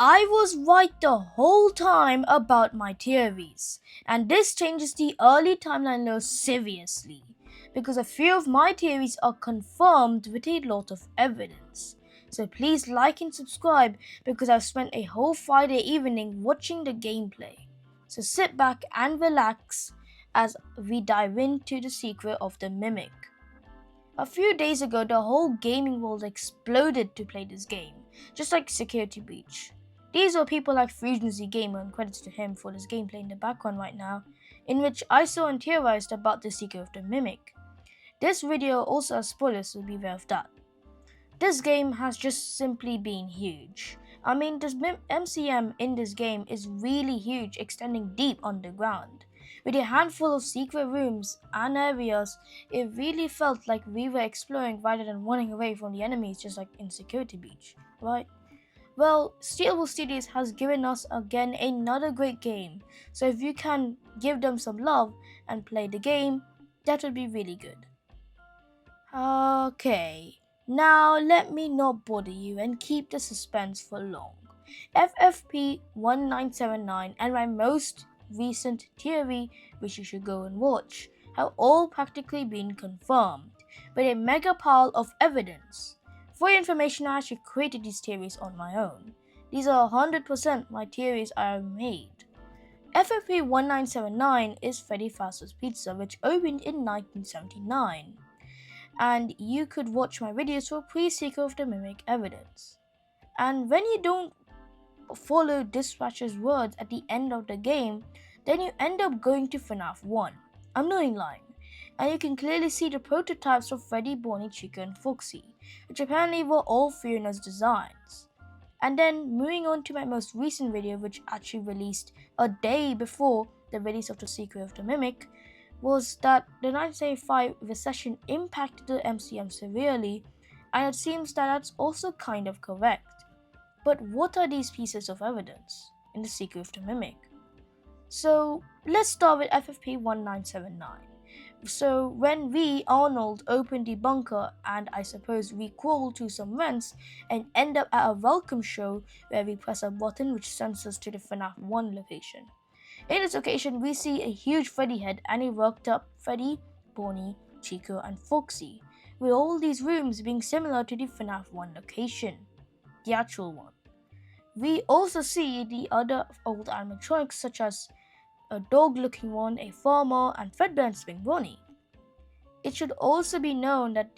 I was right the whole time about my theories, and this changes the early timeline law seriously, because a few of my theories are confirmed with a lot of evidence. So please like and subscribe because I've spent a whole Friday evening watching the gameplay. So sit back and relax as we dive into the secret of the Mimic. A few days ago, the whole gaming world exploded to play this game, just like Security Breach. These are people like Fusion Z Gamer, and credits to him for this gameplay in the background right now, in which I saw and theorized about the secret of the Mimic. This video also has spoilers, so beware of that. This game has just simply been huge. I mean, this MCM in this game is really huge, extending deep underground. With a handful of secret rooms and areas, it really felt like we were exploring rather than running away from the enemies just like in Security Beach, right? Well, Steelwood Studios has given us again another great game, so if you can give them some love and play the game, that would be really good. Okay, now let me not bother you and keep the suspense for long. FFP 1979 and my most recent theory, which you should go and watch, have all practically been confirmed with a mega pile of evidence. For your information, I actually created these theories on my own. These are 100% my theories I have made. FFP 1979 is Freddy Fazbear's Pizza, which opened in 1979. And you could watch my videos for pre-sequel of the Mimic evidence. And when you don't follow Dispatcher's words at the end of the game, then you end up going to FNAF 1. I'm not in line. And you can clearly see the prototypes of Freddy, Bonnie, Chica, and Foxy, which apparently were all Fiona's designs. And then moving on to my most recent video, which actually released a day before the release of the secret of the Mimic, was that the 1975 recession impacted the MCM severely, and it seems that that's also kind of correct. But what are these pieces of evidence in the secret of the Mimic? So let's start with FFP 1979. So when we, Arnold, open the bunker and I suppose we crawl to some vents and end up at a welcome show where we press a button which sends us to the FNAF 1 location. In this occasion, we see a huge Freddy head and a worked up Freddy, Bonnie, Chica, and Foxy, with all these rooms being similar to the FNAF 1 location, the actual one. We also see the other old animatronics such as a dog-looking one, a farmer, and Fredbear Spring Bonnie. It should also be known that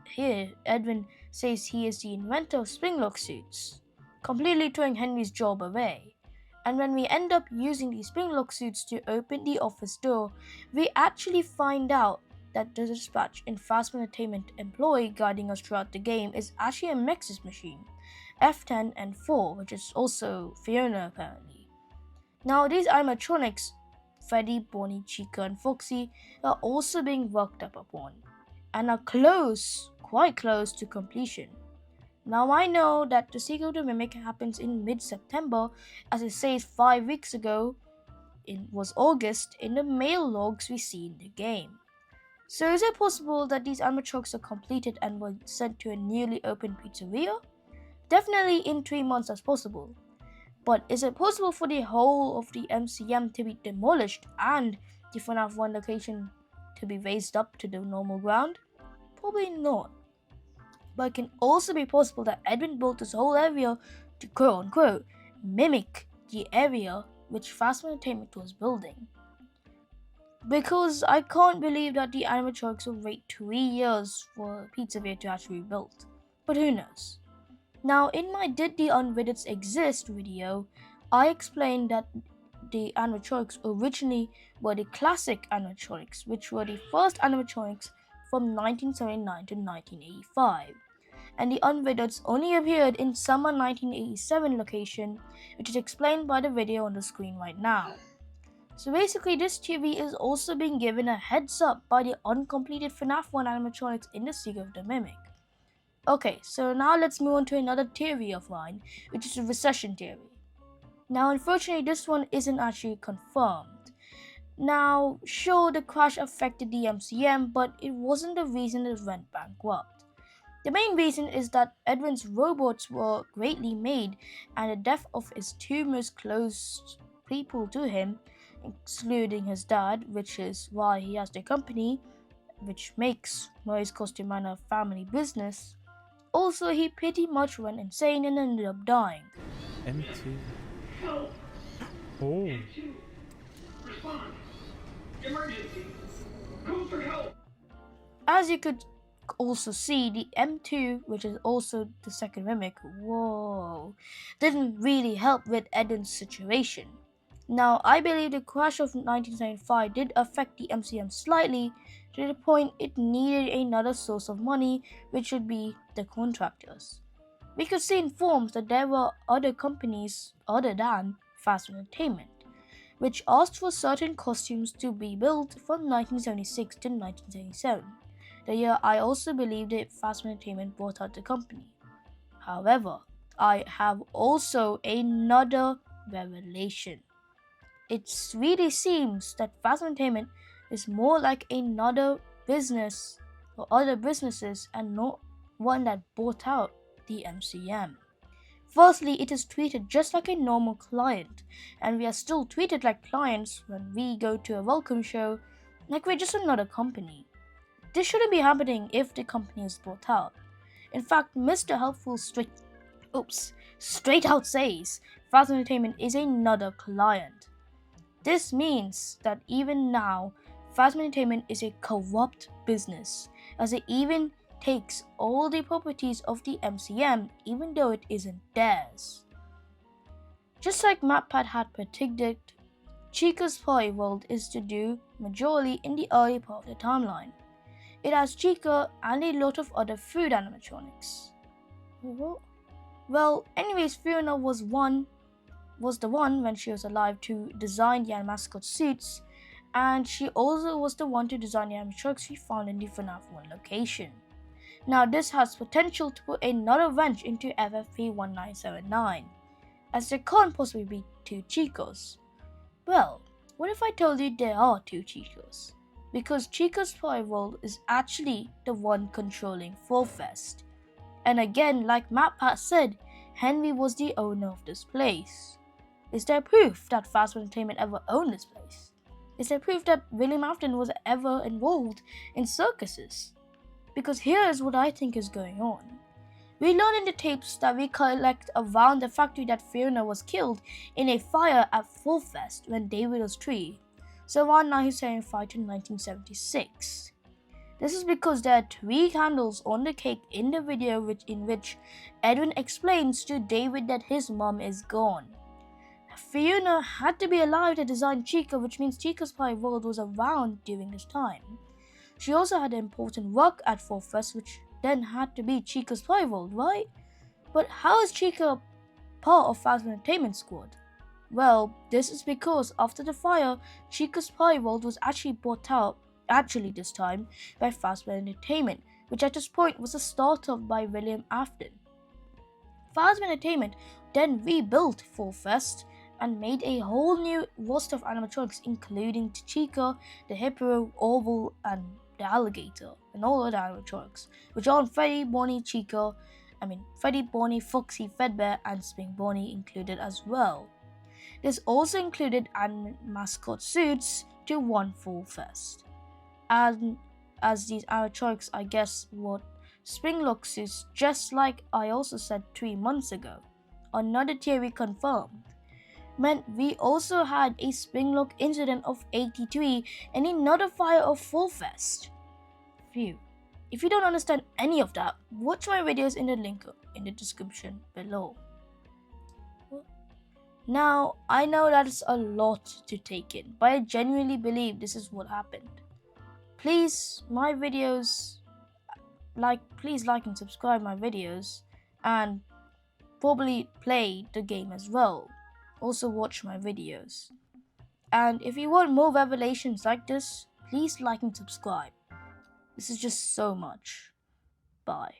here, Edwin says he is the inventor of Springlock suits, completely throwing Henry's job away. And when we end up using these Springlock suits to open the office door, we actually find out that the Dispatch and Fast Entertainment employee guiding us throughout the game is actually a Mexis machine, F10 and 4, which is also Fiona apparently. Now these animatronics, Freddy, Bonnie, Chica, and Foxy, are also being worked up upon, and are quite close to completion. Now I know that the sequel to Mimic happens in mid-September, as it says 5 weeks ago, it was August, in the mail logs we see in the game. So is it possible that these animatronics are completed and were sent to a newly opened pizzeria? Definitely in 3 months as possible. But is it possible for the whole of the MCM to be demolished and the FNAF 1 location to be raised up to the normal ground? Probably not. But it can also be possible that Edwin built this whole area to quote-unquote mimic the area which Fast Entertainment was building. Because I can't believe that the animatronics will wait 3 years for Pizzeria to actually be built. But who knows? Now in my Did the Unreddits Exist video, I explained that the animatronics originally were the classic animatronics, which were the first animatronics from 1979 to 1985. And the Unreddits only appeared in summer 1987 location, which is explained by the video on the screen right now. So basically this theory is also being given a heads up by the uncompleted FNAF 1 animatronics in the Secret of the Mimic. Okay, so now let's move on to another theory of mine, which is the recession theory. Now unfortunately this one isn't actually confirmed. Now sure, the crash affected the MCM, but it wasn't the reason it went bankrupt. The main reason is that Edwin's robots were greatly made, and the death of his two most close people to him, excluding his dad, which is why he has the company, which makes Murray's Costume Man a family business. Also, he pretty much went insane and ended up dying. M2. Help! Oh. M2. Respond. Emergency. Call for help. As you could also see, the M2, which is also the second mimic, didn't really help with Edwin's situation. Now, I believe the crash of 1975 did affect the MCM slightly to the point it needed another source of money, which would be the contractors. We could see in forums that there were other companies other than Fast Entertainment, which asked for certain costumes to be built from 1976 to 1977, the year I also believe that Fast Entertainment bought out the company. However, I have also another revelation. It really seems that Fast Entertainment is more like another business or other businesses and not one that bought out the MCM. Firstly, it is treated just like a normal client, and we are still treated like clients when we go to a welcome show, like we're just another company. This shouldn't be happening if the company is bought out. In fact, Mr. Helpful straight out says Fast Entertainment is another client. This means that even now, Fast Entertainment is a corrupt business, as it even takes all the properties of the MCM even though it isn't theirs. Just like MatPat had predicted, Chica's Party World is to do majorly in the early part of the timeline. It has Chica and a lot of other food animatronics. Well, anyways, Fiona was the one when she was alive to design the mascot suits, and she also was the one to design the animatronics we found in the FNAF 1 location. Now this has potential to put another wrench into FFP 1979, as there can't possibly be two Chicas. Well, what if I told you there are two Chicas? Because Chica's Party World is actually the one controlling FurFest. And again, like MatPat said, Henry was the owner of this place. Is there proof that Fast Entertainment ever owned this place? Is there proof that William Afton was ever involved in circuses? Because here is what I think is going on. We learn in the tapes that we collect around the factory that Fiona was killed in a fire at FurFest when David was 3, so around 1975 to 1976. This is because there are 3 candles on the cake in the video in which Edwin explains to David that his mom is gone. Fiona had to be alive to design Chica, which means Chica's Party World was around during this time. She also had important work at FurFest, which then had to be Chica's Party World, right? But how is Chica part of Fast Entertainment Squad? Well, this is because after the fire, Chica's Party World was actually bought out, this time, by Fast Entertainment, which at this point was a startup by William Afton. Fast Entertainment then rebuilt FurFest and made a whole new roster of animatronics, including Chica, the Hippo, Orville, and the Alligator, and all other animatronics, which are on Freddy, Bonnie, Foxy, Fedbear, and Spring Bonnie included as well. This also included mascot suits to one FurFest. And as these animatronics, I guess, were Springlock suits, just like I also said 3 months ago. Another theory confirmed. Meant we also had a Springlock incident of 83 and another fire of FurFest. Phew. If you don't understand any of that, watch my videos in the link in the description below. Now, I know that's a lot to take in, but I genuinely believe this is what happened. Please, please like and subscribe my videos, and probably play the game as well. Also watch my videos. And if you want more revelations like this, please like and subscribe. This is just so much. Bye.